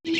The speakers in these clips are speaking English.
Oh,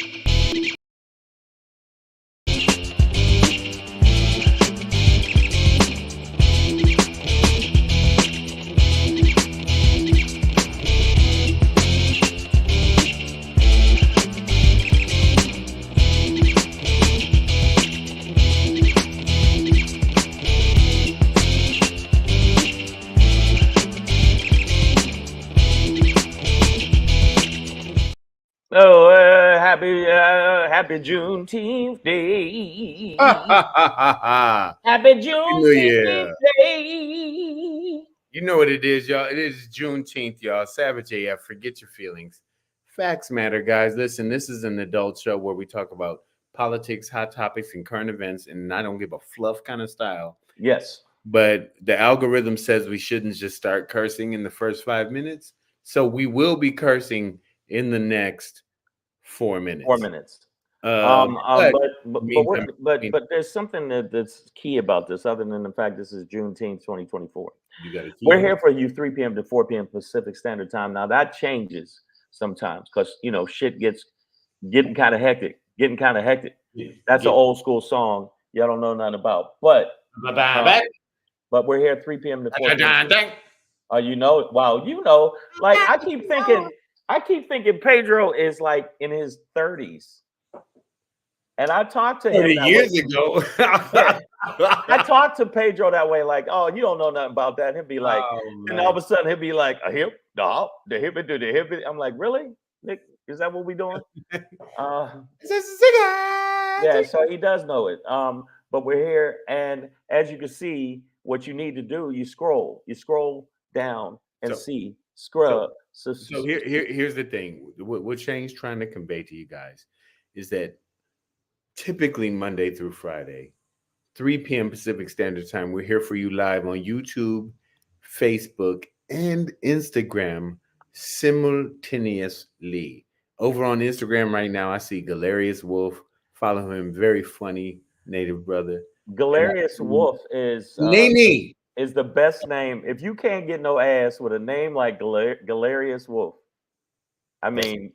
happy Juneteenth day. Happy New Juneteenth Year. day. You know what it is, y'all. It is Juneteenth, y'all. Savage AF. Forget your feelings. Facts matter, guys. Listen, this is an adult show where we talk about politics, hot topics, and current events, and I don't give a fluff kind of style. Yes. But the algorithm says we shouldn't just start cursing in the first 5 minutes. So we will be cursing in the next 4 minutes. 4 minutes. But meantime, But there's something that's key about this, other than the fact this is Juneteenth 2024. you got to keep We're here for you 3 p.m. to 4 p.m. Pacific Standard Time. Now that changes sometimes because shit gets getting kind of hectic. That's an old school song y'all don't know nothing about. But we're here 3 p.m. to 4 p.m. Wow, like I keep thinking Pedro is like in his 30s. And I talked to him 30 years ago. I talked to Pedro that way, like, oh, you don't know nothing about that. He'll be like, and all of a sudden he'll be like, a hip, no, the hip it do the hip it. I'm like, really? Nick, is that what we doing? Yeah, so he does know it. But we're here, and as you can see, what you need to do, you scroll down and see scrub. So here's the thing. What Shane's trying to convey to you guys is that typically Monday through Friday, 3 p.m. Pacific Standard Time, we're here for you live on YouTube, Facebook, and Instagram simultaneously. Over on Instagram right now, I see Galerius Wolf. Follow him, very funny native brother. Galerius Wolf is the best name. If you can't get no ass with a name like Galerius Wolf, I mean,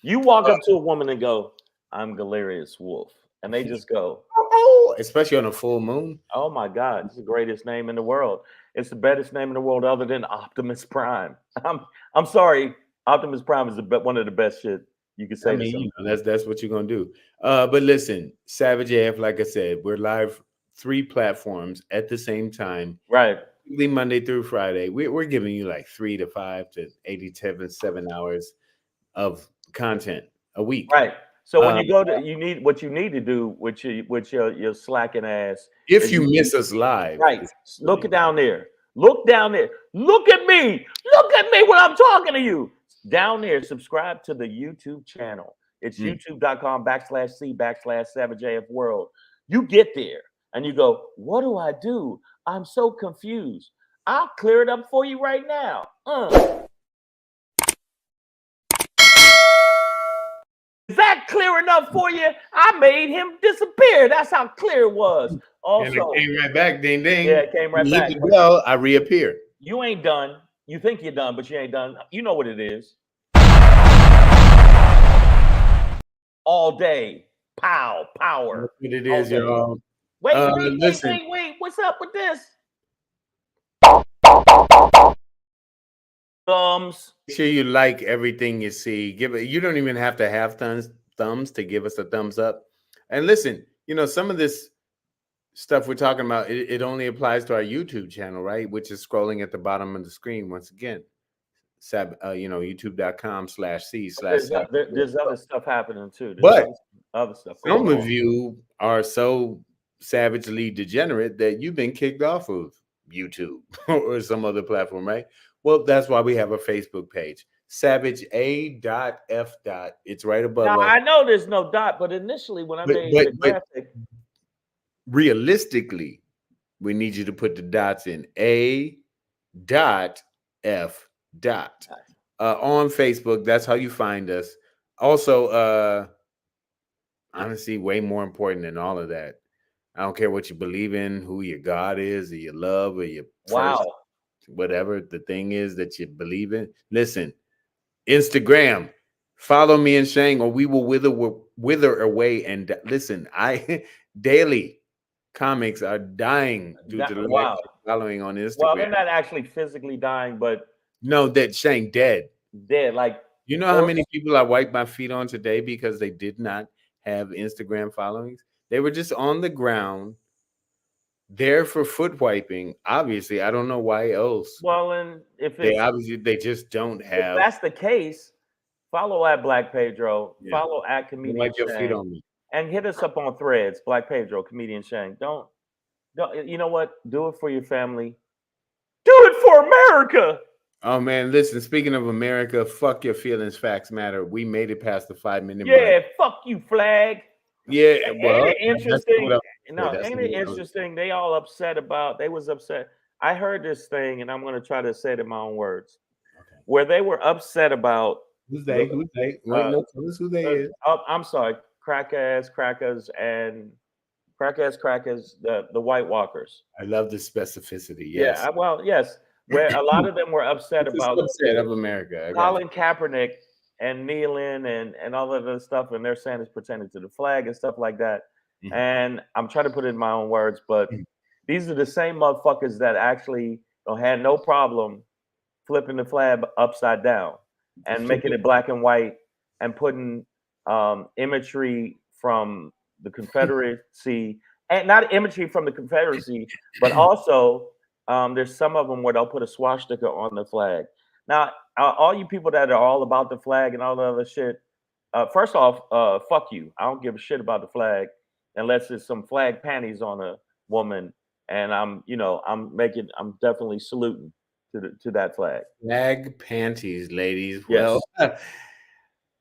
you walk up to a woman and go, I'm Galerius Wolf. And they just go, oh, especially on a full moon. Oh my God, it's the greatest name in the world. It's the best name in the world other than Optimus Prime. I'm sorry, Optimus Prime is one of the best shit you can say. I mean, that's what you're gonna do. But listen, Savage AF, like I said, we're live 3 platforms at the same time. Right. Monday through Friday. We're giving you like 3 to 5 to 7 hours of content a week. Right. So when you go to, what you need to do with your slacking ass. If you miss us live, right? Look down there. Look down there. Look at me. Look at me when I'm talking to you. Down there, subscribe to the YouTube channel. It's youtube.com/C/SavageAF World. You get there and you go, what do I do? I'm so confused. I'll clear it up for you right now. Is that clear enough for you? I made him disappear. That's how clear it was. Also, and it came right back. Ding ding. Yeah, it came right back. Well, I reappear. You ain't done. You think you're done, but you ain't done. You know what it is. All day, power. That's what it is, y'all. Wait. What's up with this? Thumbs. Make sure you like everything you see. You don't even have to have thumbs to give us a thumbs up. And listen, some of this stuff we're talking about, it only applies to our YouTube channel, right? Which is scrolling at the bottom of the screen once again. youtube.com/C/. There's other stuff happening too. But other stuff. Some of you are so savagely degenerate that you've been kicked off of YouTube or some other platform, right? Well, that's why we have a Facebook page, Savage A.F. It's right above. Now, I know there's no dot, but initially when I made the graphic, realistically, we need you to put the dots in A.F. On Facebook. That's how you find us. Also, honestly, way more important than all of that. I don't care what you believe in, who your God is, or your love, or your whatever the thing is that you believe in. Listen, Instagram, Follow me and Shang, or we will wither away. And listen, I daily comics are dying due to the lack Wow. of following on Well, they're Instagram. not actually physically dying, but No, that Shang dead. they're like, You know how many people I wiped my feet on today because they did not have Instagram followings? They were just on the ground there for foot wiping. Obviously, I don't know why else. well, and if They it's obviously they just don't if have. that's the case, follow at Black Pedro, Yeah. follow at Don't Comedian wipe your feet Shang, on me. and hit us up on Threads, Black Pedro, Comedian Shang. Don't, you know what? Do it for your family. Do it for America. Oh man, listen. Speaking of America, fuck your feelings. Facts matter. We made it past the 5-minute mark. Yeah, fuck you, flag. Yeah, well, Ain't it that's interesting? what I was No, gonna say. ain't it interesting? They all upset about. They was upset. I heard this thing, and I'm going to try to say it in my own words, Okay. where they were upset about. Who's they? Who's they? Wait, no, tell us who they is. I'm sorry, crackers, the White Walkers. I love the specificity. Yeah, Yes, well, yes, where a lot of them were upset it's a about subset of America. I got Colin Kaepernick and kneeling and all of this stuff, and they're saying it's pertaining to the flag and stuff like that. Mhm. And I'm trying to put it in my own words, but Mhm. these are the same motherfuckers that actually had no problem flipping the flag upside down and making it black and white and putting imagery from the Confederacy, and not imagery from the Confederacy, but also there's some of them where they'll put a swastika on the flag. Now, all you people that are all about the flag and all the other shit, first off, fuck you. I don't give a shit about the flag unless it's some flag panties on a woman, and I'm definitely saluting to that flag. Flag panties, ladies. Yes. Well,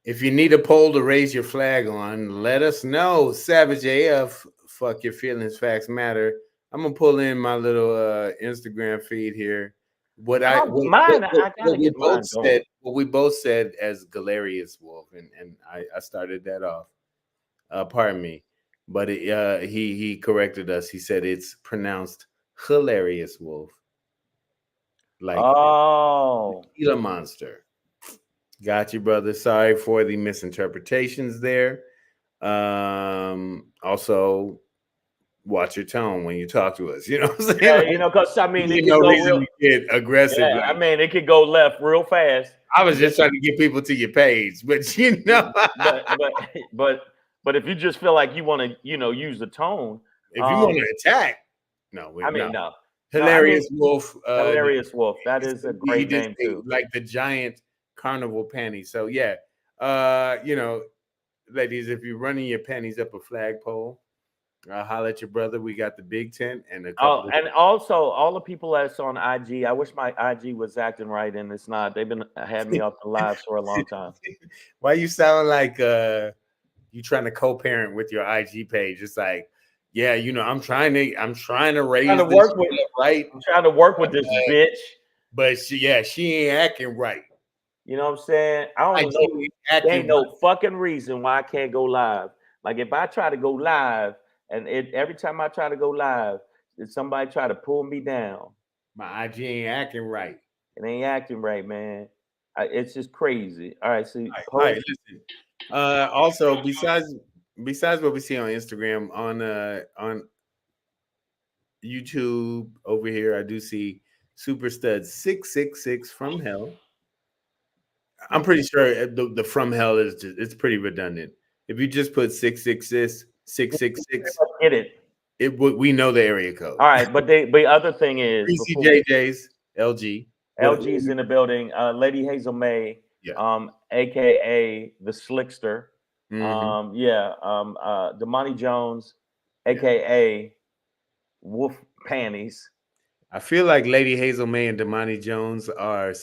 if you need a pole to raise your flag on, let us know. Savage AF, fuck your feelings, facts matter. I'm gonna pull in my little Instagram feed here. What I what, Mine, what, I what gotta we get mine both going. said, what we both said as Galerius Wolf, and I started that off. Pardon me, but he corrected us. He said it's pronounced hilarious wolf, like Oh, Gila monster. Got you, brother. Sorry for the misinterpretations there. Also, watch your tone when you talk to us. You know what I'm saying? yeah, Like, because I mean, it there's could no go reason real. to get aggressive. Yeah, I Like, mean, it could go left real fast. I was just trying to get people to your page, but you know, But but if you just feel like you want to, use the tone, if you want to attack, no, I no. mean, no, Hilarious wolf. hilarious wolf. That is a He great just name too. like the giant carnival panties. So yeah, ladies, if you're running your panties up a flagpole, holler at your brother. We got the big tent and a couple. Oh, and also all the people that's on IG. I wish my IG was acting right, and it's not. They've been had me off the lives for a long time. Why you sound like you trying to co-parent with your IG page? It's like, yeah, I'm trying to raise Trying to this work with, right, I'm trying to work with this bitch. but she ain't acting right. You know what I'm saying? I don't know. There ain't no fucking reason why I can't go live. Like if I try to go live, and every time I try to go live, somebody try to pull me down. My IG ain't acting right. It ain't acting right, man. It's just crazy. All right, so all right, listen. Also, besides what we see on Instagram, on YouTube over here, I do see Super Stud 666 from Hell. I'm pretty sure the from Hell is it's pretty redundant. If you just put 666, get it. We know the area code. All right, but the other thing is PCJJ's LG. LG's in the building. Lady Hazel May, aka the Slickster. Damani Jones, aka Wolf Panties. I feel like Lady Hazel May and Damani Jones are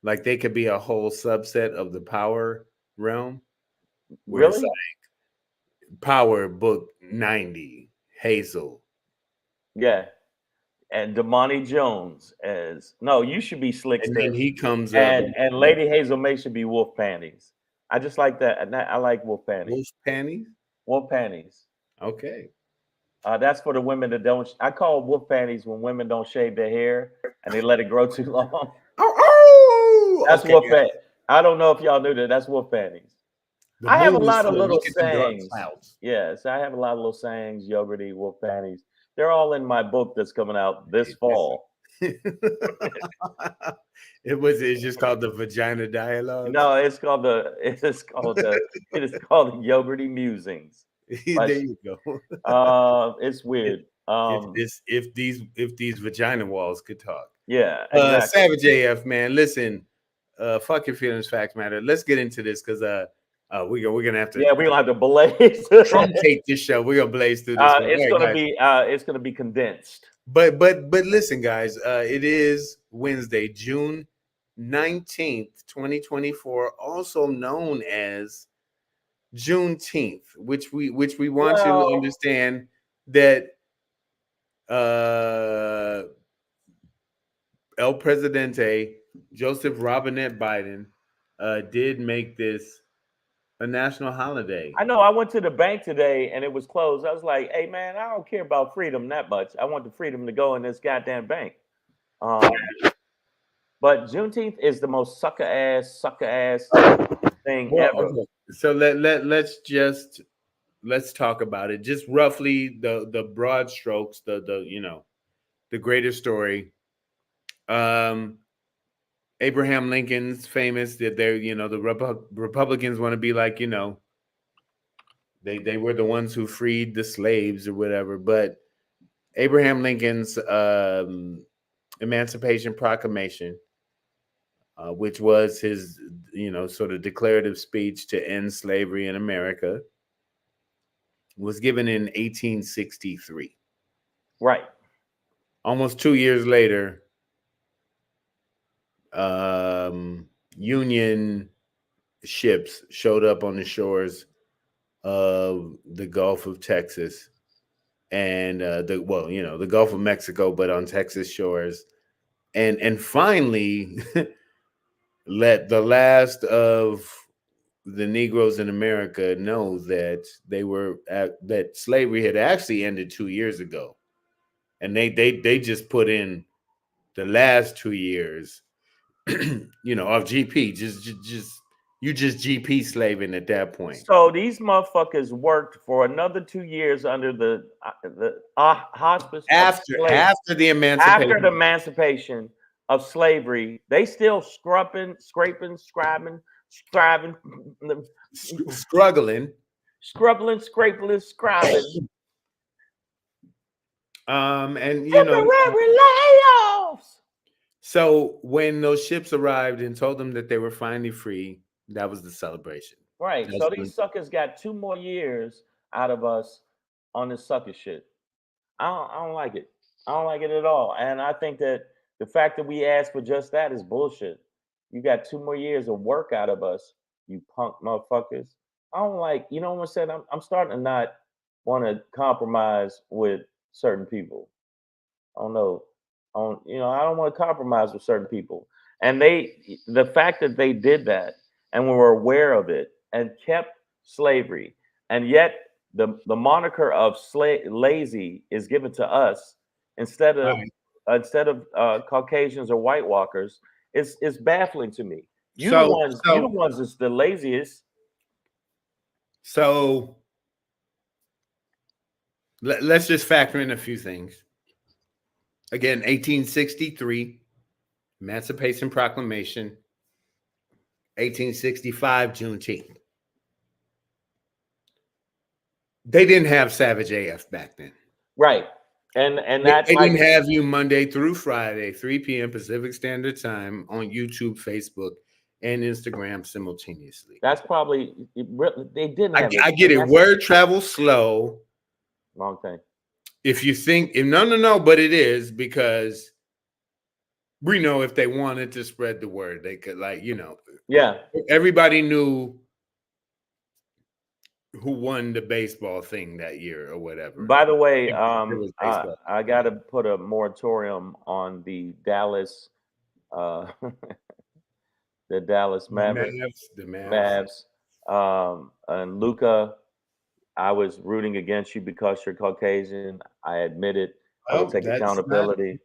like they could be a whole subset of the power realm. Really? It's like Power Book 90, Hazel. Yeah. And Damani Jones you should be Slickster. And then he comes up. And Lady Hazel May should be Wolf Panties. I just like that. And I like Wolf Panties. Wolf Panties? Wolf Panties. Okay. That's for the women that don't. I call Wolf Panties when women don't shave their hair and they let it grow too long. Oh, that's okay. I don't know if y'all knew that. That's wolf panties. The I have a moon is lot of full. little Look at them dark sayings. clouds. Yes, I have a lot of little sayings, yogurty, wolf panties. They're all in my book that's coming out this fall. It's just called the Vagina Dialogues. No, it is called Yogurty Musings. There you go. It's weird. If these vagina walls could talk. Yeah, exactly. Savage AF, man. Listen, fuck your feelings, facts matter. Let's get into this because we're gonna have to Yeah, we're gonna have to blaze. truncate this show. We're gonna blaze through this one. It's All right, it's gonna be condensed. But listen, guys, it is Wednesday, June 19th, 2024, also known as Juneteenth, which we want you to understand that El Presidente Joseph Robinette Biden did make this a national holiday. I know. I went to the bank today and it was closed. I was like, "Hey, man, I don't care about freedom that much. I want the freedom to go in this goddamn bank." But Juneteenth is the most sucker ass thing ever. Okay. So let's talk about it. Just roughly the broad strokes, the greater story. Abraham Lincoln's famous that they're, the Republicans want to be like, they were the ones who freed the slaves or whatever. But Abraham Lincoln's Emancipation Proclamation, which was his, sort of declarative speech to end slavery in America, was given in 1863. Right. Almost 2 years later, Union ships showed up on the shores of the Gulf of Texas and the Gulf of Mexico, but on Texas shores, and finally let the last of the Negroes in America know that that slavery had actually ended 2 years ago, and they just put in the last 2 years, of GP, just GP slaving at that point. So these motherfuckers worked for another 2 years under the hospice After the emancipation. After the emancipation of slavery, they still scraping, scrubbling, scrabbling, scrabbling. And temporary layoffs. So when those ships arrived and told them that they were finally free, that was the celebration. Right. So these suckers got 2 more years out of us on this sucker shit. I don't like it. I don't like it at all. And I think that the fact that we asked for just that is bullshit. You got 2 more years of work out of us, you punk motherfuckers. I don't like, you know what I'm saying? I'm starting to not want to compromise with certain people. I don't know. I don't want to compromise with certain people. And the fact that they did that and were aware of it and kept slavery, and yet the moniker of lazy is given to us instead of Caucasians or White Walkers is baffling to me. You the ones that's the laziest. So let's just factor in a few things. Again, 1863, Emancipation Proclamation, 1865, Juneteenth. They didn't have Savage AF back then. Right. And that they didn't have you Monday through Friday, 3 p.m. Pacific Standard Time on YouTube, Facebook, and Instagram simultaneously. That's probably they didn't have I get it. Word travels slow. Wrong thing. If you think no, but it is, because we know if they wanted to spread the word, they could, yeah. Everybody knew who won the baseball thing that year or whatever. By the way, I got to put a moratorium on the Dallas, the Dallas Mavericks, the Mavs. And Luca. I was rooting against you because you're Caucasian. I admit it. I will take accountability.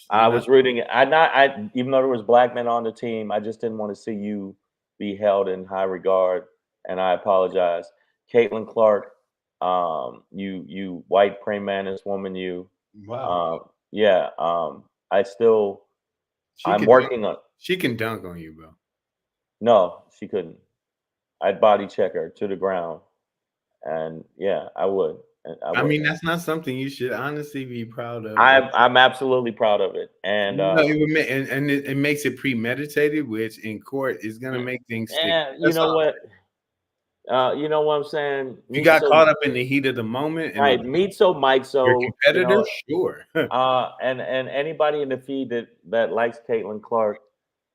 I was rooting. I even though there was black men on the team, I just didn't want to see you be held in high regard, and I apologize. Caitlin Clark, you white praying mantis woman, you, Wow. yeah, I still, She I'm can dunk. working on. She can dunk on you, bro. No, she couldn't. I'd body check her to the ground, and yeah, I would. And I I would. mean, that's not something you should honestly be proud of. I'm absolutely proud of it, and No, it would and it makes it premeditated, which in court is gonna make things stick. yeah, That's all. you know what I'm saying? If you Me got caught so up in the heat of the moment and right, me so Mike your so, competitor, sure. and anybody in the feed that likes Caitlin Clark,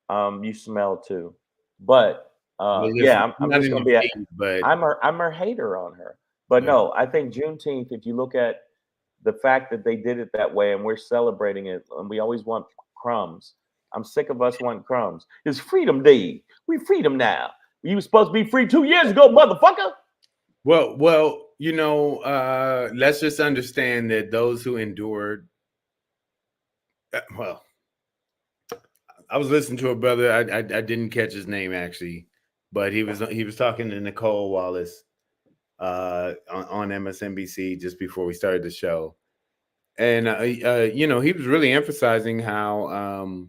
you smell too. But Well, listen, yeah, I'm not just in gonna the be feed, but I'm her hater on her. But yeah. no, I think Juneteenth, if you look at the fact that they did it that way and we're celebrating it and we always want crumbs. I'm sick of us wanting crumbs. It's Freedom Day. We freedom now. You were supposed to be free 2 years ago, motherfucker. Well, let's just understand that those who endured. Well, I was listening to a brother. I didn't catch his name actually, but he was talking to Nicole Wallace on MSNBC just before we started the show, and he was really emphasizing how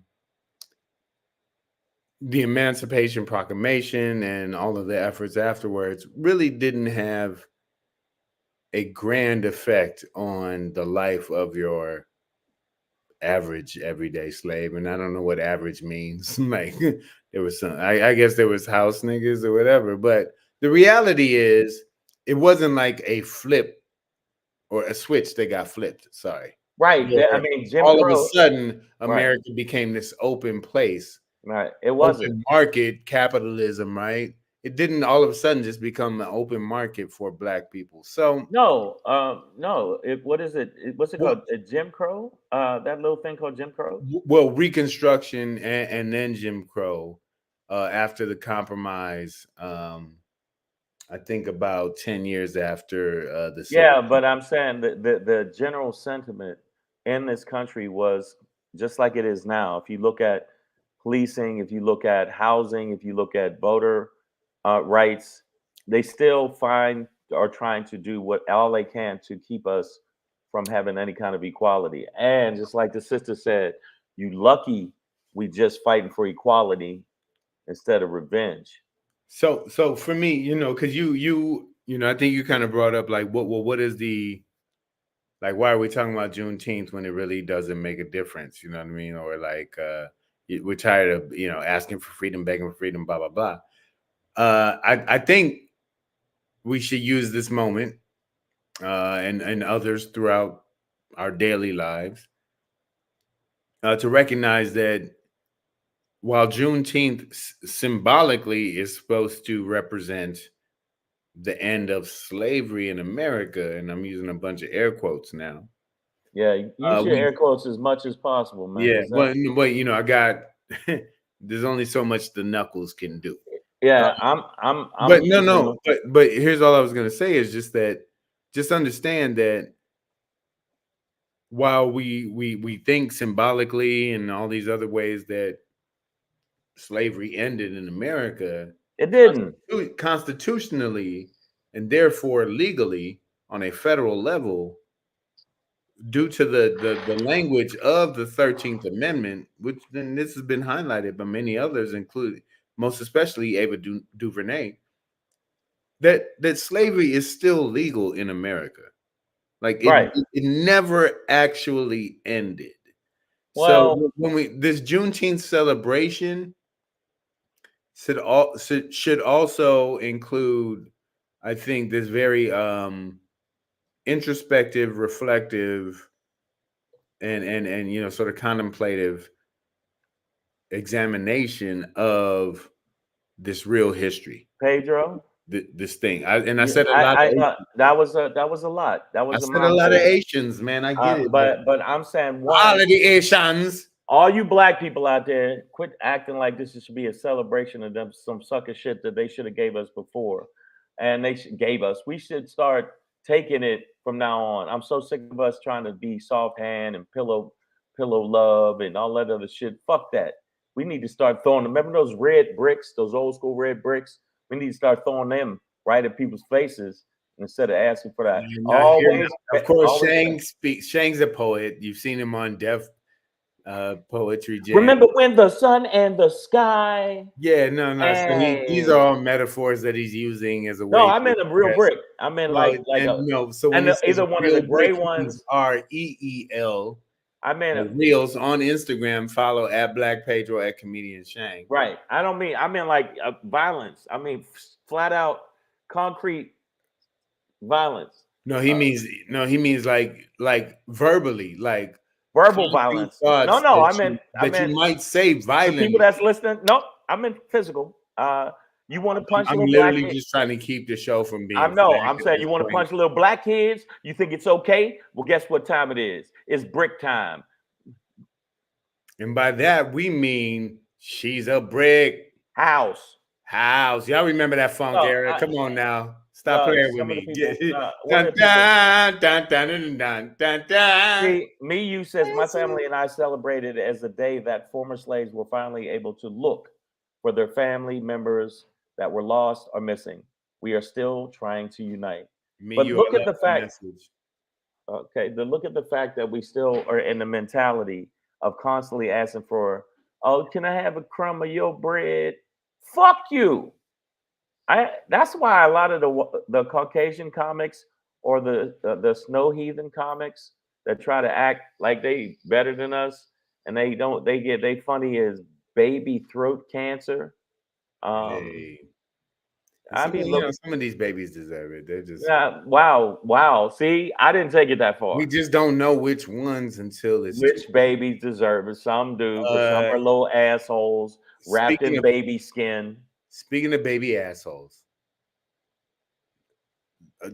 the Emancipation Proclamation and all of the efforts afterwards really didn't have a grand effect on the life of your average everyday slave. And I don't know what average means. Like there was some, I guess there was house niggas or whatever. But the reality is it wasn't like a flip or a switch that got flipped. Sorry. Right. I Where mean, Jim all of a Crow. sudden Right. America became this open place. Right. It wasn't. Open market capitalism, right? It didn't all of a sudden just become an open market for black people. So No, no. What is it? What's it well, called? Jim Crow? That little thing called Jim Crow? Reconstruction and then Jim Crow after the compromise. I think about 10 years after the Civil Yeah, but I'm saying that the general sentiment in this country was just like it is now. If you look at policing, if you look at housing, if you look at voter rights, they still are trying to do what all they can to keep us from having any kind of equality. And just like the sister said, you lucky we just fighting for equality instead of revenge. So for me, because I think you kind of brought up like what is the like why are we talking about Juneteenth when it really doesn't make a difference? You know what I mean? Or like we're tired of asking for freedom, begging for freedom, blah blah blah. I think we should use this moment and others throughout our daily lives to recognize that while Juneteenth symbolically is supposed to represent the end of slavery in America, and I'm using a bunch of air quotes now. Yeah, use your We air quotes as much as possible, man. Yeah, 'Cause but I got there's only so much the knuckles can do. yeah, I'm But using no, them. but here's all I was gonna say is just understand that while we think symbolically and all these other ways that slavery ended in America, It didn't. constitutionally and therefore legally on a federal level, due to the language of the 13th Amendment, which then this has been highlighted by many others, including most especially Ava DuVernay, that slavery is still legal in America. Like Right. it never actually ended. Well, So when this Juneteenth celebration should also include, I think, this very introspective, reflective, and sort of contemplative examination of this real history, Pedro, this thing. I said a lot I of thought that was a lot. That I was a said a lot of mouthful. Asians, man. I get it. But I'm saying All one, of the Asians. all you black people out there, quit acting like this should be a celebration of them some sucker shit that they should have gave us before, and gave us. We should start taking it from now on. I'm so sick of us trying to be soft hand and pillow love and all that other shit. Fuck that. We need to start throwing them. Remember those red bricks, those old school red bricks? We need to start throwing them right at people's faces instead of asking for that. You're not here Always, now. Of course, always. Shang's a poet. You've seen him on Def Poetry Jam. Remember when the sun and the sky? Yeah, no. So these are Hey. all metaphors that he's using as a way. No, I meant a real express- brick. I meant Well, like a, no. So when and he says either one of real the gray brick, he means ones. REEL. I meant The Reels on Instagram. Follow at Black Pedro at Comedian Shang. right. I mean like violence. I mean flat out concrete violence. No, he means like verbally, like Verbal concrete violence. thoughts No, that you might say the violently. people that's listening. Nope, I meant physical. You want to punch a I'm little black literally kid? just trying to keep the show from being. I know. flagged I'm at saying this you want to point. punch little black kids. You think it's okay? Well, guess what time it is? It's brick time. And by that we mean she's a brick House. house. Y'all remember that funk No, era? Come on now, stop playing with some of me. the people, Dun, one of the dun, dun, dun, dun, dun, dun, dun. See, me, you says my family and I celebrated as the day that former slaves were finally able to look for their family members that were lost or missing. We are still trying to unite. Me, But you look are at the left fact, message. okay, look at the fact that we still are in the mentality of constantly asking for, oh, can I have a crumb of your bread? Fuck you. That's why a lot of the Caucasian comics or the snow heathen comics that try to act like they better than us and they funny as baby throat cancer. Hey. I Some, mean, you look, know, some of these babies deserve it. They're just yeah, wow. See, I didn't take it that far. we just don't know which ones until it's Which babies deserve it? Some do, but some Uh, are little assholes wrapped speaking in of baby skin. baby assholes.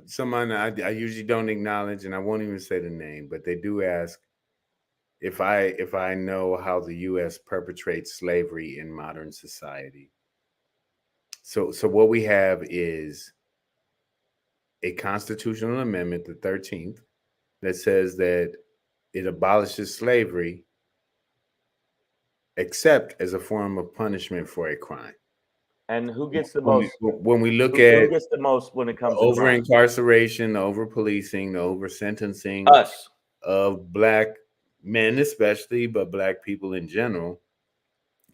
Someone I usually don't acknowledge, and I won't even say the name, but they do ask if I know how the U.S. perpetrates slavery in modern society. So what we have is a constitutional amendment, the 13th, that says that it abolishes slavery except as a form of punishment for a crime. And who gets the most? When we look Who at gets the most when it comes to over crime? incarceration, the over policing, the over sentencing Us. of Black men, especially, but Black people in general,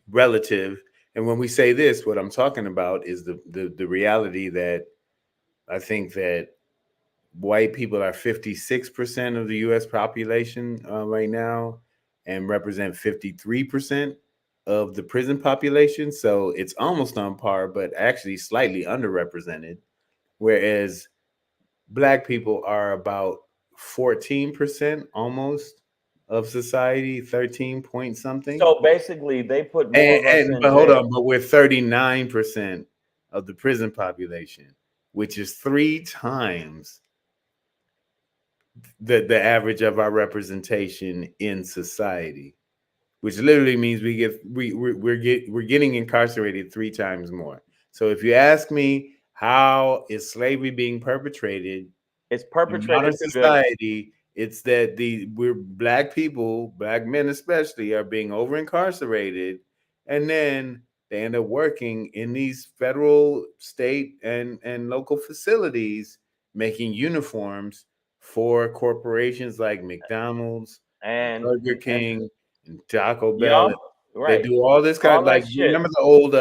relative. And when we say this, what I'm talking about is the reality that I think that white people are 56% of the U.S. population right now and represent 53% of the prison population. So it's almost on par, but actually slightly underrepresented. Whereas Black people are about 14% almost of society, 13 point something. So basically, they put more of us in But hold jail. on, but we're 39% of the prison population, which is 3 times the average of our representation in society, which literally means we're getting incarcerated 3 times more. So if you ask me, how is slavery being perpetrated It's in perpetrated modern to the society? It's that we're Black people, Black men especially, are being over incarcerated, and then they end up working in these federal, state, and local facilities making uniforms for corporations like McDonald's and and Burger King and Taco yeah, Bell. They right. do all this kind All of, that like, shit. remember the old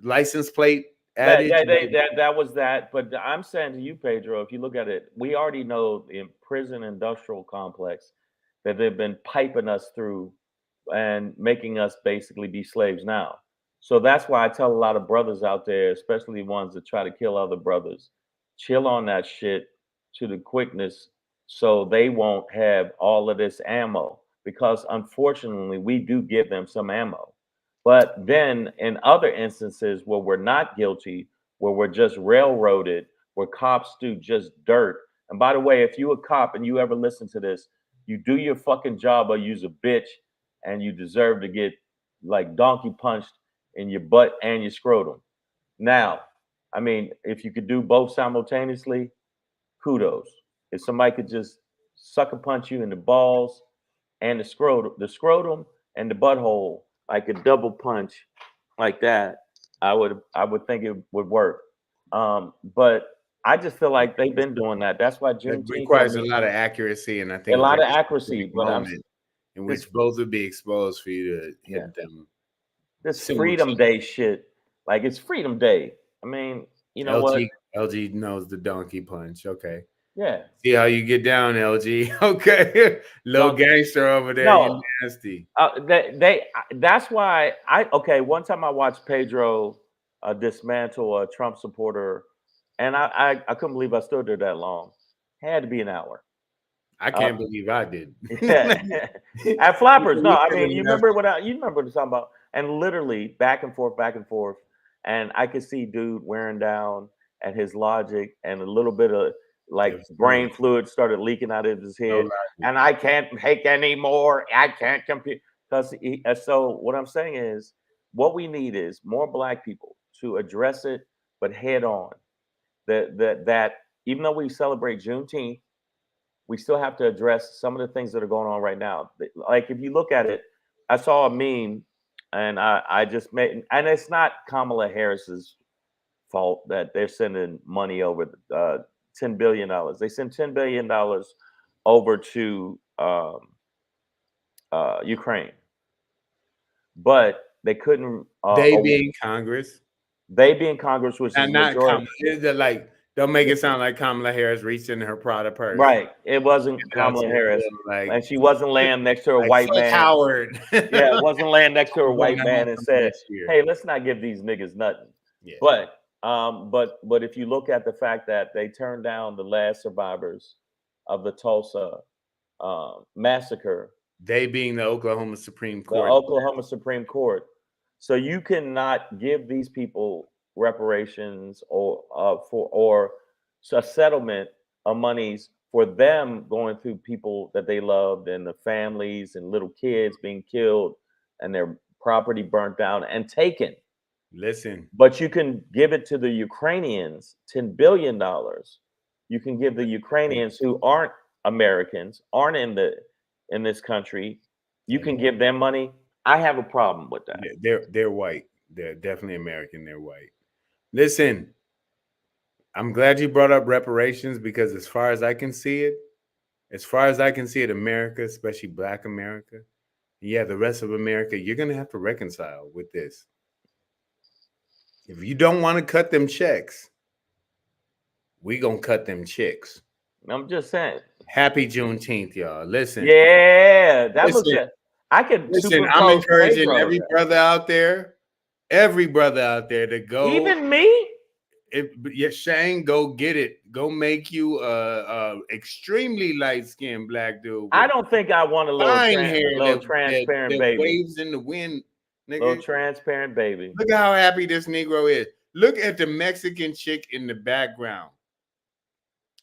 license plate adage? That was that. But I'm saying to you, Pedro, if you look at it, we already know in prison industrial complex that they've been piping us through and making us basically be slaves now. So that's why I tell a lot of brothers out there, especially ones that try to kill other brothers, chill on that shit to the quickness so they won't have all of this ammo. Because unfortunately, we do give them some ammo. But then in other instances where we're not guilty, where we're just railroaded, where cops do just dirt. And by the way, if you a cop and you ever listen to this, you do your fucking job or use a bitch and you deserve to get like donkey punched in your butt and your scrotum. Now, I mean, if you could do both simultaneously, kudos. If somebody could just sucker punch you in the balls and the scrotum and the butthole, like a double punch, like that, I would think it would work. But I just feel like they've been doing that. That's why That Juneteenth requires don't a mean lot of accuracy, and I a think lot very of accuracy. specific But I'm moment in this which both would be exposed for you to yeah, hit them this Freedom simultaneously. Day shit. Like it's Freedom Day. I mean, you know what? LG knows the donkey punch. Okay. Yeah, See how you get down, LG. Okay. Little don't gangster over there. You no. nasty. That's why okay. One time I watched Pedro dismantle a Trump supporter, and I couldn't believe I stood there that long. Had to be an hour. I Uh, can't believe I did. yeah. At Flappers, no, I mean you remember you remember what I'm talking about, and literally back and forth, and I could see dude wearing down at his logic, and a little bit of like brain fluid started leaking out of his No head, logic. and I can't take anymore. I can't compete because so what I'm saying is what we need is more black people to address it, but head on. That even though we celebrate Juneteenth, we still have to address some of the things that are going on right now. Like if you look at it, I saw a meme, and I just made, and it's not Kamala Harris's fault that they're sending money over $10 billion. They sent $10 billion over to Ukraine, but they couldn't. They being Congress. They being Congress, which is And not majority. Kamala. Like, don't make it sound like Kamala Harris reached in her Prada purse. Right. It wasn't Kamala Harris. Like, And she wasn't laying next to a like, white fuck man. Howard. Yeah, it wasn't laying next to a white man and said, this year. "Hey, let's not give these niggas nothing." Yeah. But if you look at the fact that they turned down the last survivors of the Tulsa massacre, They being the Oklahoma Supreme the Court. Oklahoma Supreme Court, so you cannot give these people reparations or a settlement of monies for them going through people that they loved and the families and little kids being killed and their property burnt down and taken. Listen, But you can give it to the Ukrainians, $10 billion. You can give the Ukrainians who aren't Americans, aren't in this country, you can give them money. I have a problem with that. they're white. They're definitely American. They're white. Listen, I'm glad you brought up reparations because as far as I can see it, America, especially Black America, yeah, the rest of America, you're gonna have to reconcile with this. If you don't want to cut them checks, we gonna cut them chicks. I'm just saying. Happy Juneteenth, y'all. Listen. Yeah, that was it. I could listen. I'm encouraging every brother out there to go. Even me. Shane, go get it. Go make you extremely light-skinned black dude. I don't think I want a little transparent that baby. Waves in the wind, nigga. Little transparent baby. Look how happy this Negro is. Look at the Mexican chick in the background.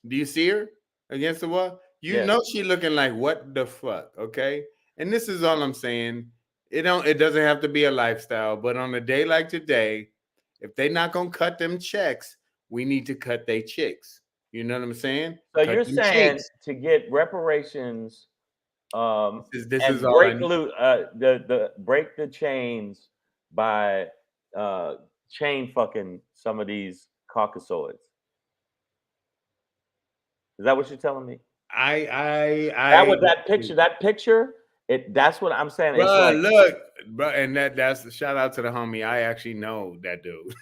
Do you see her against the wall? You know she looking like what the fuck, okay? And this is all I'm saying. It doesn't have to be a lifestyle, but on a day like today, if they not gonna cut them checks, we need to cut they chicks. You know what I'm saying? So cut you're saying chicks. To get reparations, this and is all break break the chains by chain fucking some of these Caucasoids. Is that what you're telling me? That picture. That's what I'm saying. Bro, like, look, bro, and that's a shout out to the homie. I actually know that dude.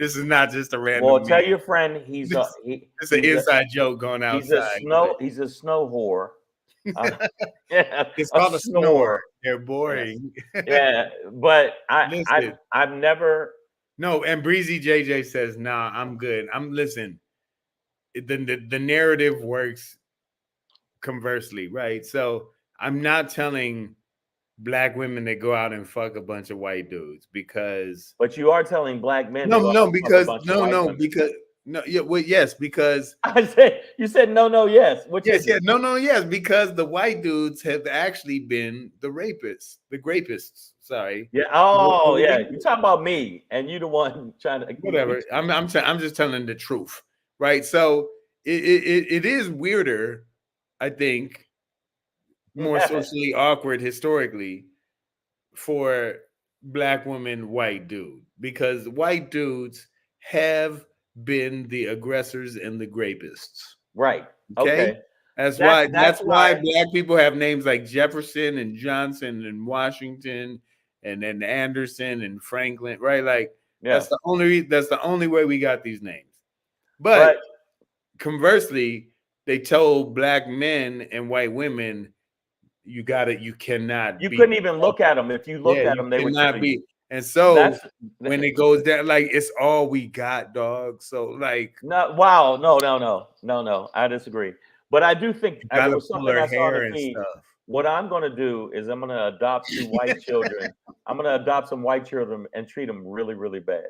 This is not just a random. Well, tell your friend it's an inside joke going outside. He's a snow whore. It's called a snore. They're boring. Yeah, but I've never. No, and Breezy JJ says, "Nah, I'm good. Listen." The narrative works conversely, right? So I'm not telling black women to go out and fuck a bunch of white dudes because. But you are telling black men. Because I said you said no, yes. Yes, because the white dudes have actually been the rapists, the grapists. Sorry. Yeah. Oh, yeah. You're talking about me, and you the one trying to. Whatever. I'm just telling the truth. Right. So it is weirder, I think, more socially awkward historically for black women, white dude, because white dudes have been the aggressors and the grapists. Right. Okay. Okay. That's That's why why. black people have names like Jefferson and Johnson and Washington and then Anderson and Franklin, right? Like Yeah. that's the only way we got these names. But But conversely, they told black men and white women, you cannot you be. couldn't even look at them. If you looked Yeah, at you them, they would cannot kill be. you. And so That's when it goes down, like it's all we got, dog. So like, no. Wow. No. I disagree. But I do think you there gotta was pull something her I saw on hair the and feed. stuff. What I'm going to do is I'm going to adopt 2 white children. I'm going to adopt some white children and treat them really, really bad.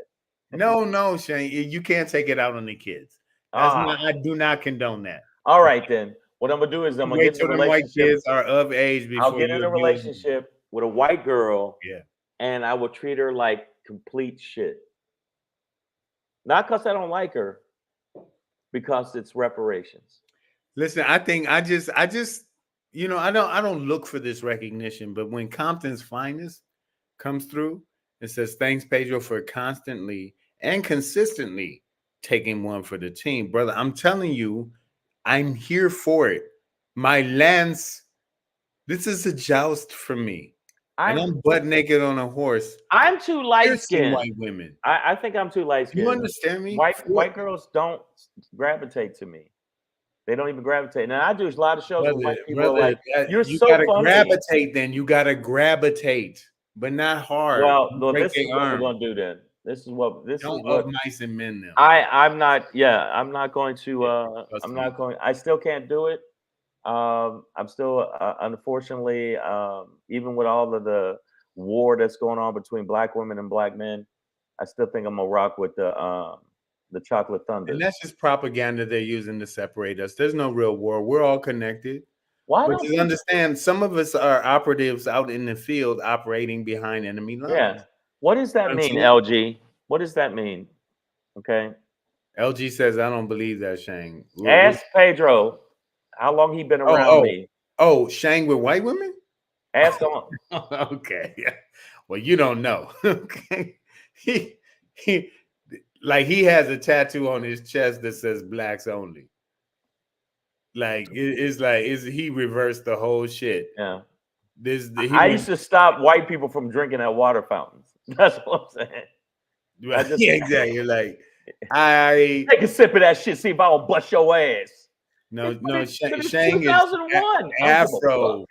No, Shane, you can't take it out on the kids. I do not condone that. All right, then. What I'm going to do is I'm going to Wait get in till a the white relationship. kids are of age I'll before get you in a abuse them. relationship with a white girl. Yeah. And I will treat her like complete shit. Not because I don't like her, because it's reparations. Listen, I think I just I don't look for this recognition, but when Compton's finest comes through and says thanks, Pedro, for constantly and consistently taking one for the team, brother, I'm telling you, I'm here for it. My lance, this is a joust for me. And I'm butt naked on a horse. I'm too light Piercing skinned. white women. I think I'm too light skinned. You understand me? White girls don't gravitate to me. They don't even gravitate. Now I do a lot of shows where white people are like, "You're you so gotta funny." gravitate. Then you gotta gravitate, but not hard. Well, Break this is their what arm. we're gonna do then. Don't of mice and men them. I'm not. Yeah, I'm not going to. trust I'm me. not going. I still can't do it. I'm still, unfortunately, even with all of the war that's going on between black women and black men, I still think I'm gonna rock with the Chocolate Thunder. And that's just propaganda they're using to separate us. There's no real war. We're all connected. Why But don't you understand, some of us are operatives out in the field operating behind enemy lines. Yeah. What does that mean, LG? What does that mean? Okay. LG says, I don't believe that, Shang. Ask Pedro how long he been around me. Oh, Shang with white women? Ask him. Okay. Yeah. Well, you don't know. Okay. He has a tattoo on his chest that says blacks only. Like he reversed the whole shit. Yeah. I used to stop white people from drinking at water fountains. That's what I'm saying. Yeah, exactly. You're like, I take a sip of that shit, see if I don't bust your ass. No, Shang is 2001.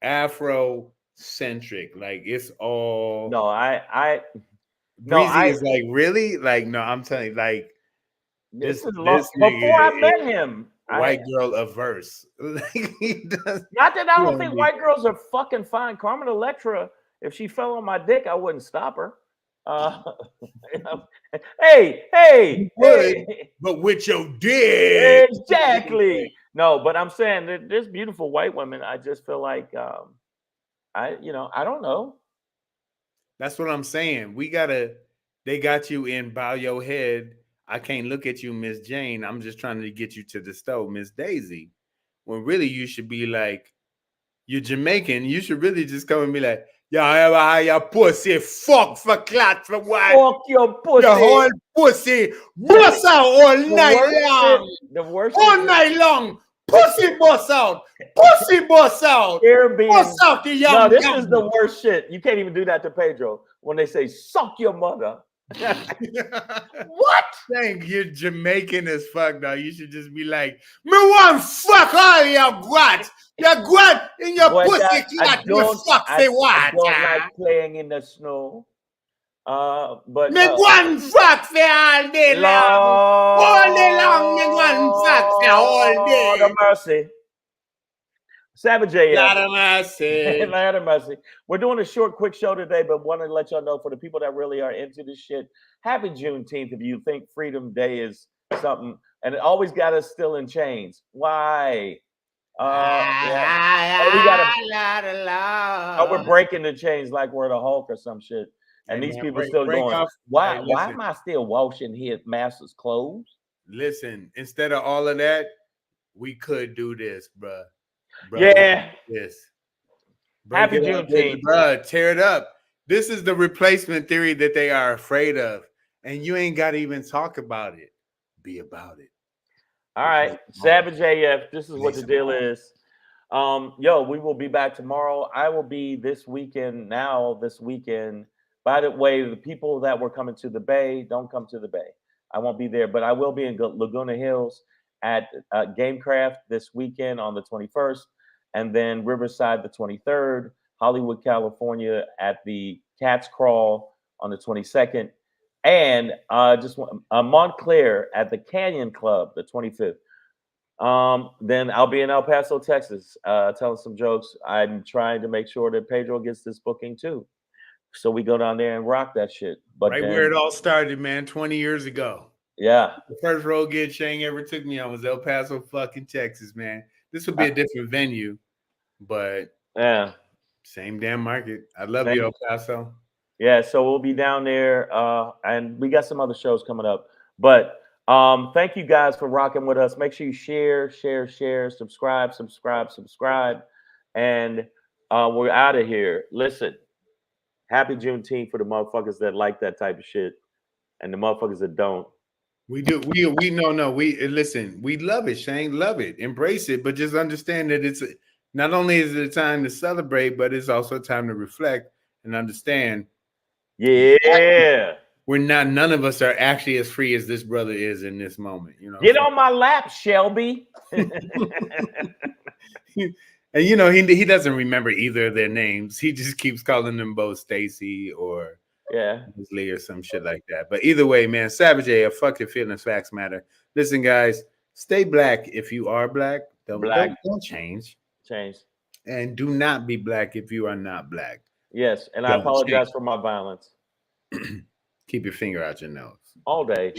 Afro-centric. Like it's all no, Breezy is like, really? Like, no, I'm telling you, like this before I met him. White girl averse. Like he does. Not that I don't think white girls are fucking fine. Carmen Electra, if she fell on my dick, I wouldn't stop her. Hey, but with your dick. Exactly. No, but I'm saying that there's beautiful white women. I just feel like I don't know. That's what I'm saying. They got you in bow your head. I can't look at you, Miss Jane. I'm just trying to get you to the stove, Miss Daisy. When really you should be like, you're Jamaican. You should really just come and be like, y'all ever have your pussy fuck for clat for what? Fuck your pussy. Your whole pussy bust out all night long. The worst all night long. Pussy bust out. Pussy bust out. Bust out the young. No, this is the worst shit. You can't even do that to Pedro when they say suck your mother. What? Dang, you're Jamaican as fuck, dog. You should just be like, me want fuck all your gwat. Your gwat in your pussy clat. Me fuck say what? I don't like playing in the snow. But me want fuck for all day long. All day long, me want fuck for all day. Lord of mercy. Savage AM. Lord of mercy. Lord of mercy. We're doing a short, quick show today, but want to let y'all know, for the people that really are into this shit, happy Juneteenth. If you think Freedom Day is something, and it always got us still in chains. Why? We're breaking the chains like we're the Hulk or some shit. And these people still going, why am I still washing his master's clothes? Listen, instead of all of that, we could do this, bruh. Bro, Yeah. yes. Happy Juneteenth. Bro, tear it up. This is the replacement theory that they are afraid of. And you ain't got to even talk about it. Be about it. All right. Savage AF. This is what the deal is. is. Yo, we will be back tomorrow. I will be this weekend. By the way, the people that were coming to the Bay, don't come to the Bay. I won't be there, but I will be in Laguna Hills at Gamecraft this weekend on the 21st, and then Riverside the 23rd, Hollywood, California at the Cat's Crawl on the 22nd, and Montclair at the Canyon Club the 25th. Then I'll be in El Paso, Texas, telling some jokes. I'm trying to make sure that Pedro gets this booking too. So we go down there and rock that shit. But right where it all started, man, 20 years ago. Yeah. The first road gig Shane ever took me on was El Paso, fucking Texas, man. This would be a different venue, but yeah, same damn market. I love you, El Paso. Yeah, so we'll be down there, and we got some other shows coming up. But thank you guys for rocking with us. Make sure you share, subscribe, and we're out of here. Listen, happy Juneteenth for the motherfuckers that like that type of shit, and the motherfuckers that don't. We do. We no. We listen. We love it, Shane. Love it. Embrace it. But just understand that it's not only is it a time to celebrate, but it's also a time to reflect and understand. Yeah. None of us are actually as free as this brother is in this moment. You know. Get on my lap, Shelby. And you know, he doesn't remember either of their names. He just keeps calling them both Stacy or Lee or some shit like that. But either way, man, Savage AF, fuck your feelings, facts matter. Listen, guys, stay black if you are black. Don't change. And do not be black if you are not black. Yes, and I apologize for my violence. Keep your finger out your nose. All day.